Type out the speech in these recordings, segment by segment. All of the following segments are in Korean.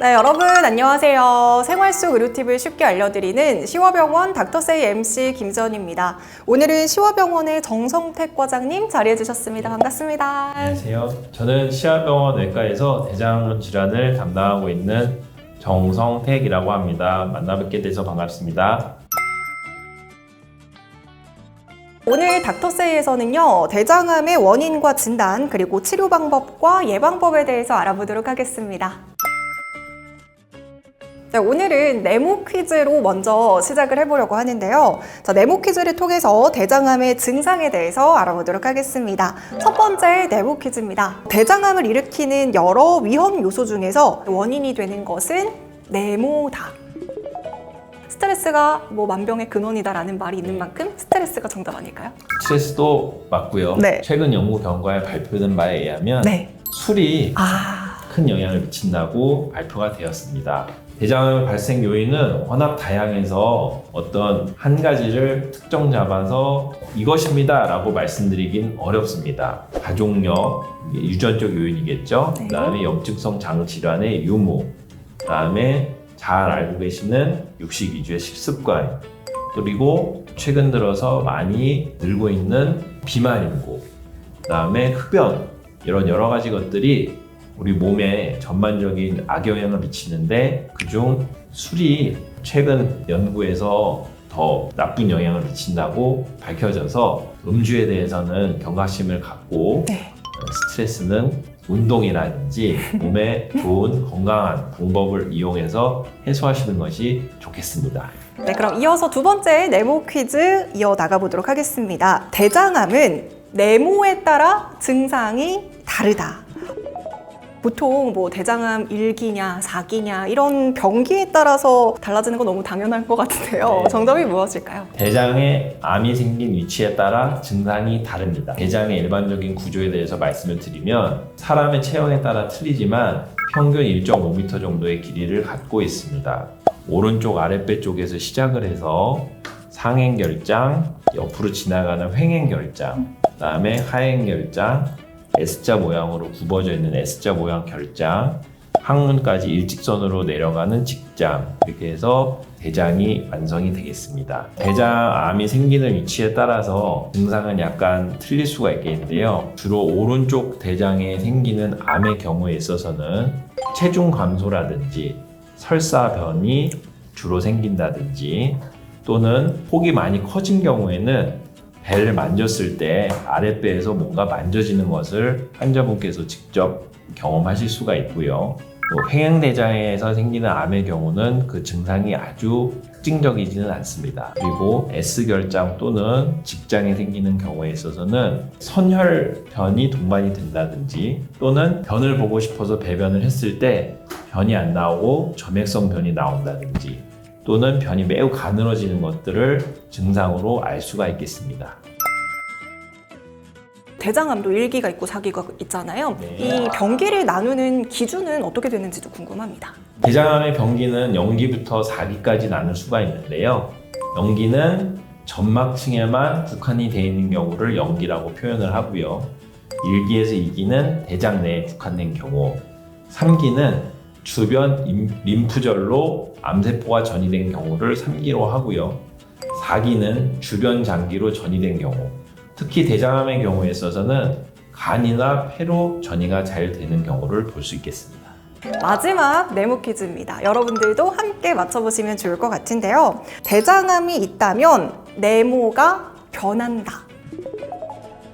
네, 여러분 안녕하세요. 생활 속 의료팁을 쉽게 알려드리는 시화병원 닥터세이 MC 김지연입니다. 오늘은 시화병원의 정성택 과장님 자리해 주셨습니다. 반갑습니다. 안녕하세요. 저는 시화병원 외과에서 대장 질환을 담당하고 있는 정성택이라고 합니다. 만나뵙게 돼서 반갑습니다. 오늘 닥터세이에서는요, 대장암의 원인과 진단, 그리고 치료 방법과 예방법에 대해서 알아보도록 하겠습니다. 자, 오늘은 네모 퀴즈로 먼저 시작을 해보려고 하는데요. 자, 네모 퀴즈를 통해서 대장암의 증상에 대해서 알아보도록 하겠습니다. 첫 번째 네모 퀴즈입니다. 대장암을 일으키는 여러 위험 요소 중에서 원인이 되는 것은 네모다. 스트레스가 만병의 근원이다라는 말이 있는 만큼 스트레스가 정답 아닐까요? 스트레스도 맞고요. 네. 최근 연구 결과에 발표된 바에 의하면 네. 술이 큰 영향을 미친다고 발표가 되었습니다. 대장암 발생 요인은 워낙 다양해서 어떤 한 가지를 특정 잡아서 이것입니다 라고 말씀드리긴 어렵습니다. 가족력, 유전적 요인이겠죠. 네. 그 다음에 염증성 장질환의 유무, 그 다음에 잘 알고 계시는 육식 위주의 식습관, 그리고 최근 들어서 많이 늘고 있는 비만인고, 그 다음에 흡연, 이런 여러 가지 것들이 우리 몸에 전반적인 악영향을 미치는데, 그중 술이 최근 연구에서 더 나쁜 영향을 미친다고 밝혀져서 음주에 대해서는 경각심을 갖고 스트레스는 운동이라든지 몸에 좋은 건강한 방법을 이용해서 해소하시는 것이 좋겠습니다. 네, 그럼 이어서 두 번째 네모 퀴즈 이어나가 보도록 하겠습니다. 대장암은 네모에 따라 증상이 다르다. 보통 대장암 1기냐 4기냐 이런 병기에 따라서 달라지는 건 너무 당연할 것 같은데요. 네. 정답이 무엇일까요? 대장에 암이 생긴 위치에 따라 증상이 다릅니다. 대장의 일반적인 구조에 대해서 말씀을 드리면 사람의 체형에 따라 틀리지만 평균 1.5m 정도의 길이를 갖고 있습니다. 오른쪽 아랫배 쪽에서 시작을 해서 상행결장, 옆으로 지나가는 횡행결장, 그 다음에 하행결장, S자 모양으로 굽어져 있는 S자 모양 결장, 항문까지 일직선으로 내려가는 직장, 이렇게 해서 대장이 완성이 되겠습니다. 대장암이 생기는 위치에 따라서 증상은 약간 틀릴 수가 있겠는데요. 주로 오른쪽 대장에 생기는 암의 경우에 있어서는 체중 감소라든지 설사변이 주로 생긴다든지, 또는 폭이 많이 커진 경우에는 배를 만졌을 때 아랫배에서 뭔가 만져지는 것을 환자분께서 직접 경험하실 수가 있고요. 또 횡행대장에서 생기는 암의 경우는 그 증상이 아주 특징적이지는 않습니다. 그리고 S결장 또는 직장에 생기는 경우에 있어서는 선혈변이 동반이 된다든지, 또는 변을 보고 싶어서 배변을 했을 때 변이 안 나오고 점액성 변이 나온다든지, 또는 변이 매우 가늘어지는 것들을 증상으로 알 수가 있겠습니다. 대장암도 1기가 있고 4기가 있잖아요. 네. 이 병기를 나누는 기준은 어떻게 되는지도 궁금합니다. 대장암의 병기는 0기부터 4기까지 나눌 수가 있는데요. 0기는 점막층에만 국한이 되어 있는 경우를 0기라고 표현을 하고요. 1기에서 2기는 대장 내에 국한된 경우, 3기는 주변 림프절로 암세포가 전이된 경우를 3기로 하고요. 4기는 주변 장기로 전이된 경우, 특히 대장암의 경우에 있어서는 간이나 폐로 전이가 잘 되는 경우를 볼 수 있겠습니다. 마지막 네모 퀴즈입니다. 여러분들도 함께 맞춰보시면 좋을 것 같은데요. 대장암이 있다면 네모가 변한다.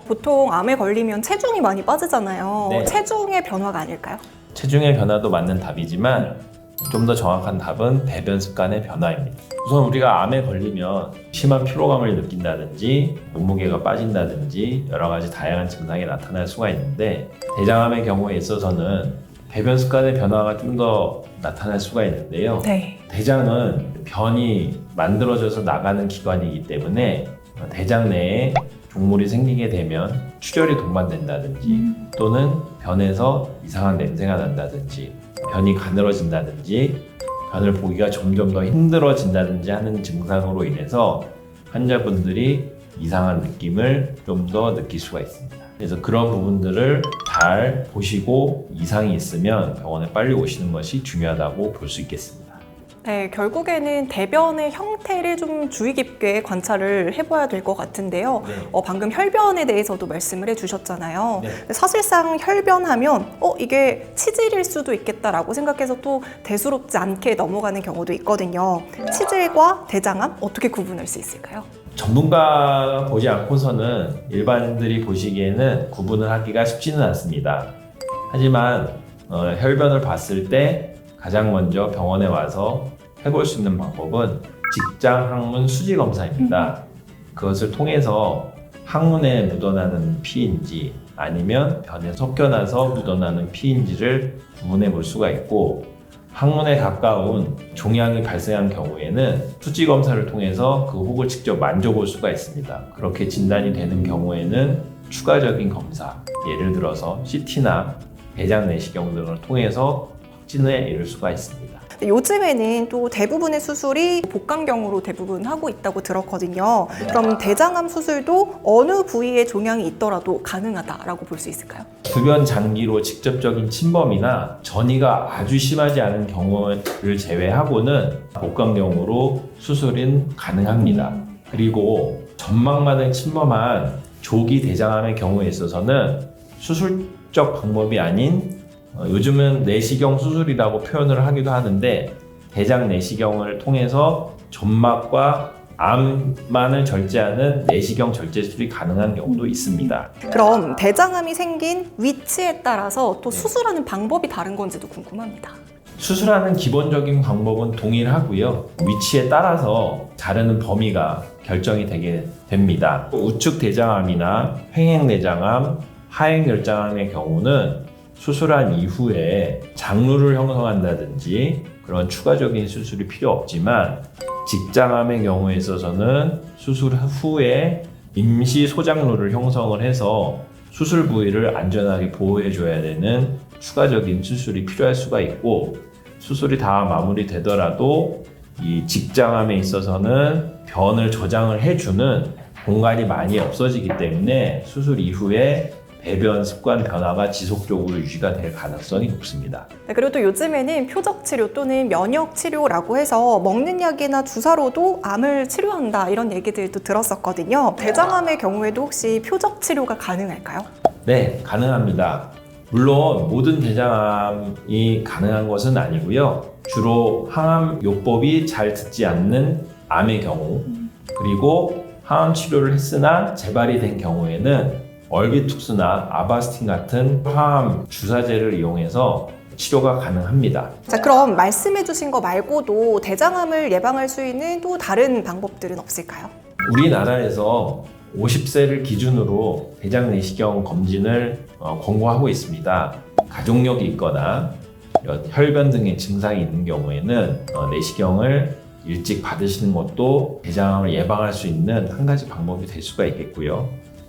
보통 암에 걸리면 체중이 많이 빠지잖아요. 네. 체중의 변화가 아닐까요? 체중의 변화도 맞는 답이지만 좀 더 정확한 답은 배변 습관의 변화입니다. 우선 우리가 암에 걸리면 심한 피로감을 느낀다든지 몸무게가 빠진다든지 여러 가지 다양한 증상이 나타날 수가 있는데, 대장암의 경우에 있어서는 배변 습관의 변화가 좀 더 나타날 수가 있는데요. 네. 대장은 변이 만들어져서 나가는 기관이기 때문에 대장 내에 종물이 생기게 되면 출혈이 동반된다든지, 또는 변에서 이상한 냄새가 난다든지, 변이 가늘어진다든지, 변을 보기가 점점 더 힘들어진다든지 하는 증상으로 인해서 환자분들이 이상한 느낌을 좀 더 느낄 수가 있습니다. 그래서 그런 부분들을 잘 보시고 이상이 있으면 병원에 빨리 오시는 것이 중요하다고 볼 수 있겠습니다. 네, 결국에는 대변의 형태를 좀 주의 깊게 관찰을 해봐야 될 것 같은데요. 네. 방금 혈변에 대해서도 말씀을 해주셨잖아요. 네. 근데 사실상 혈변하면 이게 치질일 수도 있겠다라고 생각해서 또 대수롭지 않게 넘어가는 경우도 있거든요. 치질과 대장암 어떻게 구분할 수 있을까요? 전문가가 보지 않고서는 일반인들이 보시기에는 구분을 하기가 쉽지는 않습니다. 하지만 혈변을 봤을 때 가장 먼저 병원에 와서 해볼 수 있는 방법은 직장 항문 수지 검사입니다. 그것을 통해서 항문에 묻어나는 피인지 아니면 변에 섞여나서 묻어나는 피인지를 구분해 볼 수가 있고, 항문에 가까운 종양이 발생한 경우에는 수지 검사를 통해서 그 혹을 직접 만져볼 수가 있습니다. 그렇게 진단이 되는 경우에는 추가적인 검사, 예를 들어서 CT나 대장 내시경 등을 통해서 확진에 이를 수가 있습니다. 요즘에는 또 대부분의 수술이 복강경으로 대부분 하고 있다고 들었거든요. 그럼 대장암 수술도 어느 부위에 종양이 있더라도 가능하다라고 볼 수 있을까요? 주변 장기로 직접적인 침범이나 전이가 아주 심하지 않은 경우를 제외하고는 복강경으로 수술은 가능합니다. 그리고 점막만을 침범한 조기 대장암의 경우에 있어서는 수술적 방법이 아닌 요즘은 내시경 수술이라고 표현을 하기도 하는데, 대장 내시경을 통해서 점막과 암만을 절제하는 내시경 절제 수술이 가능한 경우도 있습니다. 그럼 대장암이 생긴 위치에 따라서 또 수술하는 방법이 다른 건지도 궁금합니다. 수술하는 기본적인 방법은 동일하고요. 위치에 따라서 자르는 범위가 결정이 되게 됩니다. 우측 대장암이나 횡행 내장암, 하행 결장암의 경우는 수술한 이후에 장루를 형성한다든지 그런 추가적인 수술이 필요 없지만, 직장암의 경우에 있어서는 수술 후에 임시 소장루를 형성을 해서 수술 부위를 안전하게 보호해 줘야 되는 추가적인 수술이 필요할 수가 있고, 수술이 다 마무리되더라도 이 직장암에 있어서는 변을 저장을 해주는 공간이 많이 없어지기 때문에 수술 이후에 배변 습관 변화가 지속적으로 유지가 될 가능성이 높습니다. 네, 그리고 또 요즘에는 표적 치료 또는 면역 치료라고 해서 먹는 약이나 주사로도 암을 치료한다 이런 얘기들도 들었었거든요. 대장암의 경우에도 혹시 표적 치료가 가능할까요? 네, 가능합니다. 물론 모든 대장암이 가능한 것은 아니고요. 주로 항암요법이 잘 듣지 않는 암의 경우, 그리고 항암 치료를 했으나 재발이 된 경우에는 얼비툭스나 아바스틴 같은 항암 주사제를 이용해서 치료가 가능합니다. 자, 그럼 말씀해주신 거 말고도 대장암을 예방할 수 있는 또 다른 방법들은 없을까요? 우리나라에서 50세를 기준으로 대장 내시경 검진을 권고하고 있습니다. 가족력이 있거나 혈변 등의 증상이 있는 경우에는 내시경을 일찍 받으시는 것도 대장암을 예방할 수 있는 한 가지 방법이 될 수가 있겠고요.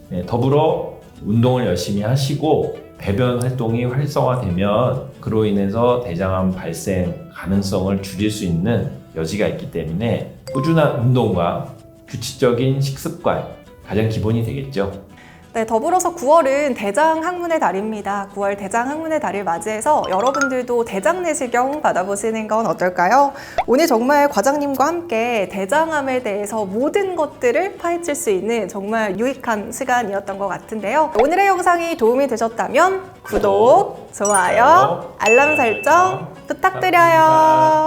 네, 더불어 운동을 열심히 하시고 배변 활동이 활성화되면 그로 인해서 대장암 발생 가능성을 줄일 수 있는 여지가 있기 때문에 꾸준한 운동과 규칙적인 식습관, 가장 기본이 되겠죠. 네, 더불어서 9월은 대장 항문의 달입니다. 9월 대장 항문의 달을 맞이해서 여러분들도 대장 내시경 받아보시는 건 어떨까요? 오늘 정말 과장님과 함께 대장암에 대해서 모든 것들을 파헤칠 수 있는 정말 유익한 시간이었던 것 같은데요. 오늘의 영상이 도움이 되셨다면 구독, 좋아요, 알람 설정 부탁드려요.